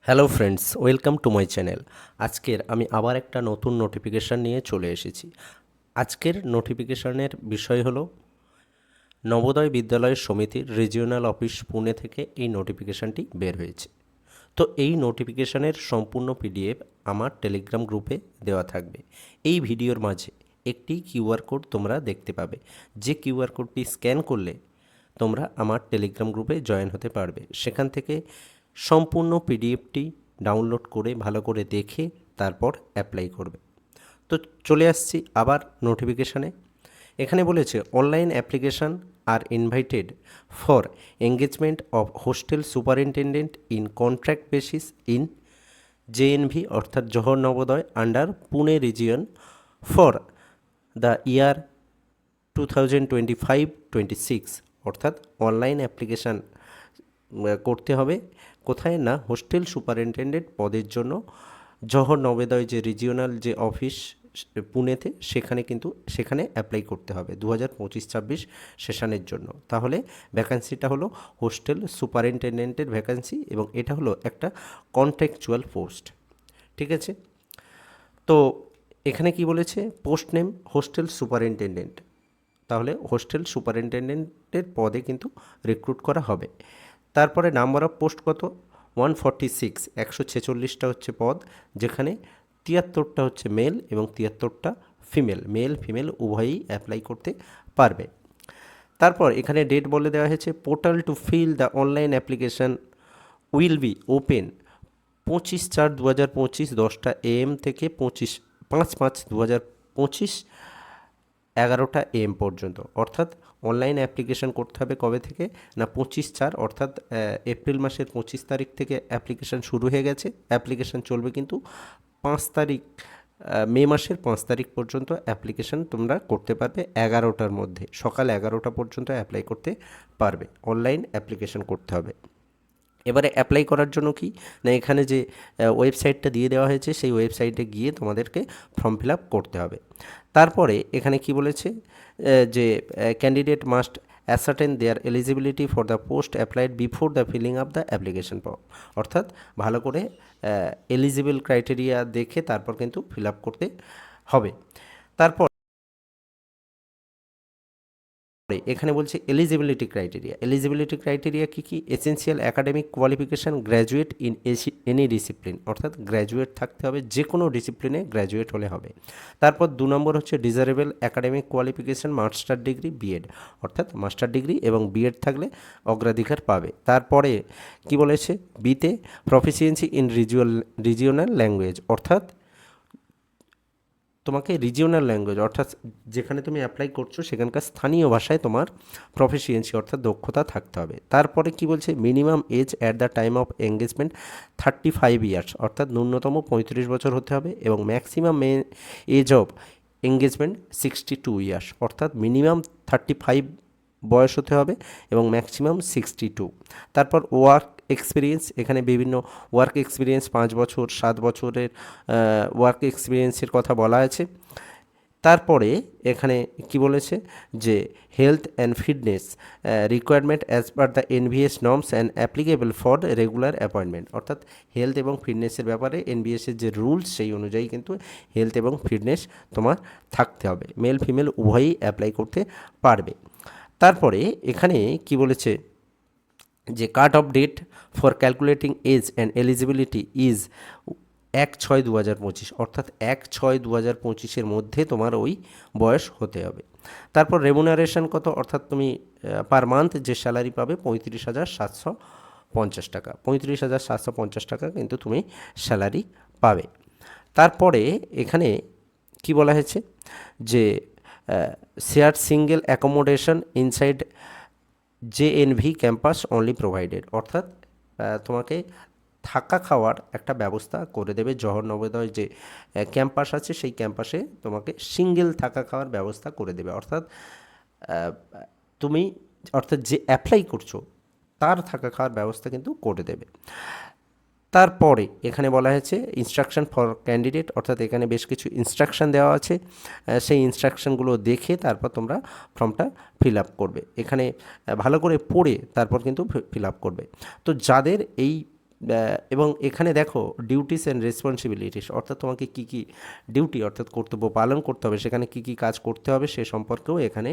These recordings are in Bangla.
Hello friends, welcome to my channel. আজকের আমি আবার একটা নতুন নোটিফিকেশান নিয়ে চলে এসেছি। আজকের নোটিফিকেশানের বিষয় হলো নবোদয় বিদ্যালয় সমিতির রিজিওনাল অফিস পুনে থেকে এই নোটিফিকেশানটি বের হয়েছে। তো এই নোটিফিকেশানের সম্পূর্ণ পিডিএফ আমার টেলিগ্রাম গ্রুপে দেওয়া থাকবে। এই ভিডিওর মাঝে একটি কিউআর কোড তোমরা দেখতে পাবে, যে কিউআর কোডটি স্ক্যান করলে তোমরা আমার টেলিগ্রাম গ্রুপে জয়েন হতে পারবে। সেখান থেকে সম্পূর্ণ পিডিএফটি ডাউনলোড করে ভালো করে দেখে তারপর অ্যাপ্লাই করবে। তো চলে আসছি আবার নোটিফিকেশানে। এখানে বলেছে অনলাইন অ্যাপ্লিকেশান আর invited for engagement of hostel superintendent in contract basis in JNV অর্থাৎ Jawahar Navodaya under Pune region for the year 2025-26 অর্থাৎ অনলাইন অ্যাপ্লিকেশান করতে হবে কোথায় না, হোস্টেল সুপারিনটেন্ডেন্ট পদের জন্য জওহর নবোদয় যে রিজিওনাল যে অফিস পুনেতে সেখানে অ্যাপ্লাই করতে হবে 2025-26 সেশনের জন্য। তাহলে ভ্যাকান্সিটা হলো হোস্টেল সুপারিনটেন্ডেন্টের ভ্যাকান্সি এবং এটা হলো একটা কন্ট্রাকচুয়াল পোস্ট। ঠিক আছে, তো এখানে কি বলেছে, পোস্ট নেম হোস্টেল সুপারিনটেন্ডেন্ট। তাহলে হোস্টেল সুপারিনটেন্ডেন্টের পদে কিন্তু রিক্রুট করা হবে। তারপরে নাম্বার অফ পোস্ট কত, 146, 146টা হচ্ছে পদ, যেখানে 73টা হচ্ছে মেল এবং 73টা ফিমেল। মেল ফিমেল উভয়ই অ্যাপ্লাই করতে পারবে। তারপর এখানে ডেট বলে দেওয়া হয়েছে, portal to fill the online application will be open 25/4/2025 10টা AM থেকে 25/5/2025 11টা AM পর্যন্ত। অর্থাৎ অনলাইন অ্যাপ্লিকেশান করতে হবে কবে থেকে না, 25/4 অর্থাৎ এপ্রিল মাসের 25 তারিখ থেকে অ্যাপ্লিকেশান শুরু হয়ে গেছে। অ্যাপ্লিকেশান চলবে কিন্তু 5 তারিখ, মে মাসের 5 তারিখ পর্যন্ত অ্যাপ্লিকেশান তোমরা করতে পারবে। 11টার মধ্যে, সকাল 11টা পর্যন্ত অ্যাপ্লাই করতে পারবে। অনলাইন অ্যাপ্লিকেশান করতে হবে। এবারে অ্যাপ্লাই করার জন্য কি না, এখানে যে ওয়েবসাইটটা দিয়ে দেওয়া হয়েছে সেই ওয়েবসাইটে গিয়ে তোমাদেরকে ফর্ম ফিল আপ করতে হবে। তারপরে এখানে কি বলেছে, যে candidate must ascertain there eligibility for the post applied before the filling up the application form. অর্থাৎ ভালো করে এলিজিবল ক্রাইটেরিয়া দেখে তারপর কিন্তু ফিল আপ করতে হবে। তারপর এখানে বলছে এলিজিবিলিটি ক্রাইটেরিয়া কী কী, essential academic qualification graduate in any discipline, অর্থাৎ গ্র্যাজুয়েট থাকতে হবে, যে কোনো ডিসিপ্লিনে গ্র্যাজুয়েট হলে হবে। তারপর 2 নম্বর হচ্ছে desirable academic qualification master degree BEd, অর্থাৎ মাস্টার ডিগ্রি এবং বিএড থাকলে অগ্রাধিকার পাবে। তারপরে কি বলেছে, বিতে প্রফিসিয়েন্সি ইন রিজিওনাল ল্যাঙ্গুয়েজ, অর্থাৎ তোমাকে রিজিওনাল ল্যাঙ্গুয়েজ অর্থাৎ যেখানে তুমি অ্যাপ্লাই করছো সেখানকার স্থানীয় ভাষায় তোমার প্রফিসিয়েন্সি অর্থাৎ দক্ষতা থাকতে হবে। তারপরে কি বলছে, minimum age at the time of engagement 35 years, অর্থাৎ ন্যূনতম 35 বছর হতে হবে এবং maximum age of engagement 62 years, অর্থাৎ মিনিমাম 35 বয়স হতে হবে এবং ম্যাক্সিমাম 62। তারপর ওয়ার্ক এক্সপিরিয়েন্স, এখানে বিভিন্ন ওয়ার্ক এক্সপিরিয়েন্স 5 বছর 7 বছরের ওয়ার্ক এক্সপিরিয়েন্সের কথা বলা আছে। তারপরে এখানে কি বলেছে, যে health and fitness requirement as per the NVS norms and applicable for regular appointment, অর্থাৎ হেলথ এবং ফিটনেসের ব্যাপারে এনভিএসের যে রুলস সেই অনুযায়ী কিন্তু হেলথ এবং ফিটনেস তোমার থাকতে হবে। মেল ফিমেল উভয়ই অ্যাপ্লাই করতে পারবে। তারপরে এখানে কি বলেছে, যে cut off date for calculating age and eligibility is 1/6/2025, অর্থাৎ 1/6/2025 মধ্যে তোমার ওই বয়স হতে হবে। তারপর রেমুনারেশন কত, অর্থাৎ তুমি পার মান্থ যে স্যালারি পাবে 35,750 টাকা, 35,750 টাকা কিন্তু তুমি স্যালারি পাবে। তারপরে এখানে কি বলা হয়েছে, যে share single accommodation inside JNV campus only provided, অর্থাৎ তোমাকে থাকা খাওয়ার একটা ব্যবস্থা করে দেবে জওহর নবোদয় যে ক্যাম্পাস আছে সেই ক্যাম্পাসে তোমাকে সিঙ্গেল থাকা খাওয়ার ব্যবস্থা করে দেবে। অর্থাৎ তুমি অর্থাৎ যে অ্যাপ্লাই করছো তার থাকা খাওয়ার ব্যবস্থা কিন্তু করে দেবে। তারপরে এখানে বলা হয়েছে ইনস্ট্রাকশন ফর ক্যান্ডিডেট, অর্থাৎ এখানে বেশ কিছু ইনস্ট্রাকশান দেওয়া আছে, সেই ইনস্ট্রাকশানগুলো দেখে তারপর তোমরা ফর্মটা ফিল আপ করবে। এখানে ভালো করে পড়ে তারপর কিন্তু ফিল আপ করবে। তো যাদের এই এবং এখানে দেখো ডিউটিস অ্যান্ড রেসপন্সিবিলিটিস, অর্থাৎ তোমাকে কী কী ডিউটি অর্থাৎ কর্তব্য পালন করতে হবে, সেখানে কী কী কাজ করতে হবে সে সম্পর্কেও এখানে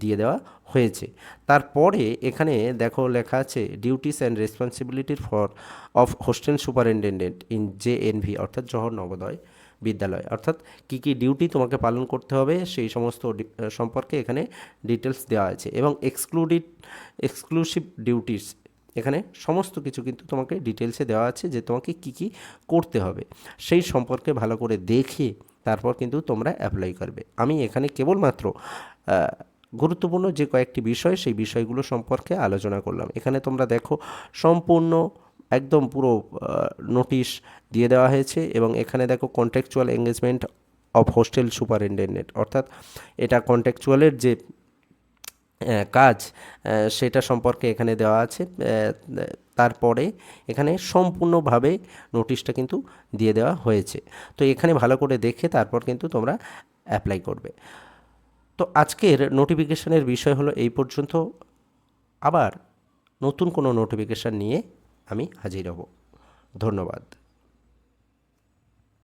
দিয়ে দেওয়া হয়েছে। তারপরে এখানে দেখো লেখা আছে ডিউটিস অ্যান্ড রেসপন্সিবিলিটির for of hostel superintendent in JNV অর্থাৎ জওহর নবোদয় বিদ্যালয়, অর্থাৎ কী কী ডিউটি তোমাকে পালন করতে হবে সেই সমস্ত সম্পর্কে এখানে ডিটেলস দেওয়া আছে। এবং এক্সক্লুসিভ ডিউটিস, এখানে সমস্ত কিছু কিন্তু তোমাকে ডিটেলসে দেওয়া আছে যে তোমাকে কী কী করতে হবে সেই সম্পর্কে ভালো করে দেখে তারপর কিন্তু তোমরা অ্যাপ্লাই করবে। আমি এখানে কেবলমাত্র গুরুত্বপূর্ণ যে কয়েকটি বিষয় সেই বিষয়গুলো সম্পর্কে আলোচনা করলাম। এখানে তোমরা দেখো সম্পূর্ণ একদম পুরো নোটিশ দিয়ে দেওয়া হয়েছে। এবং এখানে দেখো contractual engagement of hostel superintendent, অর্থাৎ এটা কন্ট্রাকচুয়ালের যে কাজ সেটা সম্পর্কে এখানে দেওয়া আছে। তারপরে এখানে সম্পূর্ণভাবে নোটিশটা কিন্তু দিয়ে দেওয়া হয়েছে। তো এখানে ভালো করে দেখে তারপর কিন্তু তোমরা অ্যাপ্লাই করবে। তো আজকের নোটিফিকেশানের বিষয় হলো এই পর্যন্ত। আবার নতুন কোনো নোটিফিকেশান নিয়ে আমি হাজির হব। ধন্যবাদ।